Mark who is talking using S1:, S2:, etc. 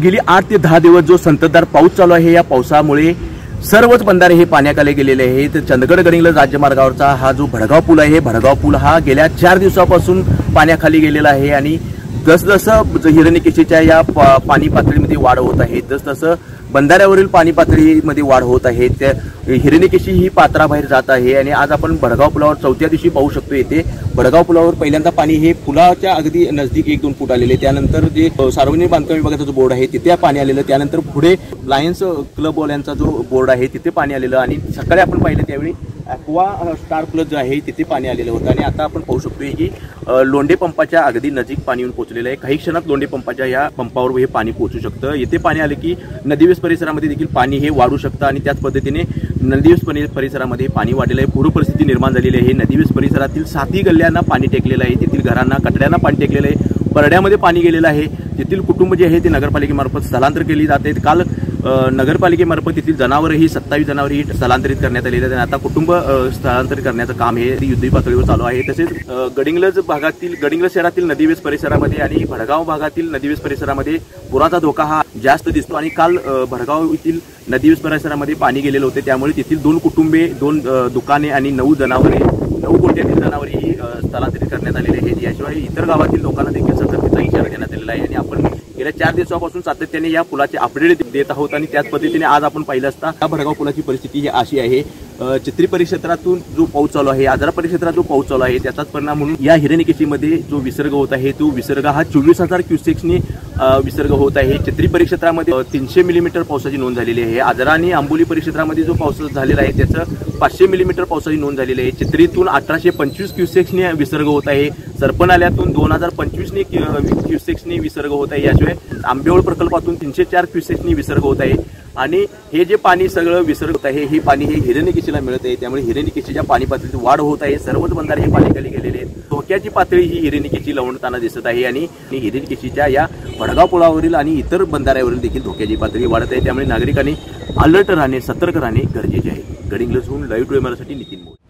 S1: गेली 8 ते 10 दिवस जो संततधार पाऊस चालू आहे, या पावसामुळे सर्वच बंधारे हे पाण्याखाली गेलेले आहेत। चंदगड गडिंग्लज राज्यमार्गावरचा हा जो भडगाव पूल आहे, भडगाव पूल हा गेल्या 4 दिवसापासून पाण्याखाली गेलेला आहे आणि जसजसं हिरण्यकेशीच्या या पाणी पातळीमध्ये वाढ होत आहे, तसतसं बंधाऱ्यावरील पाणी पातळीमध्ये वाढ होत आहे। त्या हिरण्यकेशी ही पात्राबाहेर जात आहे आणि आज आपण भडगाव पुलावर चौथ्या दिवशी पाहू शकतो। येथे भडगाव पुलावर पहिल्यांदा पाणी हे पुलाच्या अगदी नजदीक 1-2 फूट आलेले, त्यानंतर जे सार्वजनिक बांधकाम विभागाचा जो बोर्ड आहे तिथे पाणी आलेलं, त्यानंतर पुढे लायन्स क्लबवाल्यांचा जो बोर्ड आहे तिथे पाणी आलेलं आणि सकाळी आपण पाहिलं त्यावेळी ॲक्वा स्टार प्लस जो आहे तिथे पाणी आलेलं होतं आणि आता आपण पाहू शकतोय की लोंढे पंपाच्या अगदी नजीक पाणी येऊन पोहोचलेलं आहे। काही क्षणात लोंढे पंपाच्या या पंपावर हे पाणी पोहोचू शकतं। येथे पाणी आले की नदीवेस परिसरामध्ये देखील पाणी हे वाढू शकतं आणि त्याच पद्धतीने नदीवेस परिसरामध्ये पाणी वाढलेलं आहे, पूर परिस्थिती निर्माण झालेली आहे। नदीवेस परिसरातील 7ही गल्ल्यांना पाणी टेकलेलं आहे, तेथील घरांना कटड्यांना पाणी टेकलेलं आहे, परड्यामध्ये पाणी गेलेलं आहे। तेथील कुटुंब जे आहे ते नगरपालिकेमार्फत स्थलांतर केली जाते। काल नगरपालिकेमार्फत तेथील जनावरही 27 जनावरही स्थलांतरित करण्यात आलेले आहेत। आता कुटुंब स्थलांतरित करण्याचं काम हे युद्धी पातळीवर चालू आहे। तसेच गडिंग्लज शहरातील नदीवेस परिसरामध्ये आणि भडगाव भागातील नदीवेस परिसरामध्ये पुराचा धोका हा जास्त दिसतो आणि काल भडगाव येथील नदीवेस परिसरामध्ये पाणी गेलेले होते, त्यामुळे तेथील 2 कुटुंबे, 2 दुकाने आणि 9 कोट्यातील जनावरही स्थलांतरित करण्यात आलेले आहेत। याशिवाय इतर गावातील लोकांना देखील सतर्कतेचा इशारा देण्यात आलेला आहे आणि आपण गेल्या 4 दिवसापासून सातत्याने या पुलाचे अपडेट देत आहोत आणि त्याच पद्धतीने आज आपण पाहिलं असता या भडगाव पुलाची परिस्थिती ही अशी आहे। चित्री परिक्षेत्रातून जो पाऊस चालू आहे, आजरा परिक्षेत्रात जो पाऊस चालू आहे त्याचाच परिणाम म्हणून या हिरण्यकेशीमध्ये जो विसर्ग होत आहे तो विसर्ग हा 24,000 क्युसेक्सनी विसर्ग होत आहे। चित्री परिक्षेत्रामध्ये 300 मिलीमीटर पावसाची नोंद झालेली आहे। आजरा आणि आंबोली परिक्षेत्रामध्ये जो पाऊस झालेला आहे त्याचं 500 मिलीमीटर पावसाची नोंद झालेली आहे। चित्रीतून 1825 क्युसेक्सनी विसर्ग होत आहे। सरपणाल्यातून 2025 क्युसेक्सनी विसर्ग होत आहे। याशिवाय आंबेवळ प्रकल्पातून 304 क्युसेक्सनी विसर्ग होत आहे आणि हे जे पाणी सगळं विसर्ग होत आहे हे पाणी हे हिरण्यकेशीला मिळत आहे, त्यामुळे हिरण्यकेशीच्या पाणी पातळीत वाढ होत आहे। सर्वच बंधारे हे पाण्याखाली गेलेले आहेत। धोक्याची पातळी ही हिरण्यकेशी लवणताना दिसत आहे आणि हिरण्यकेशीच्या या भडगाव पुलावरील आणि इतर बंधाऱ्यावरील देखील धोक्याची पातळी वाढत आहे, त्यामुळे नागरिकांनी अलर्ट राहणे, सतर्क राहणे गरजेचे आहे। गडिंग्लजहून लाईव्ह टू एमआरसाठी नितीन मोरे।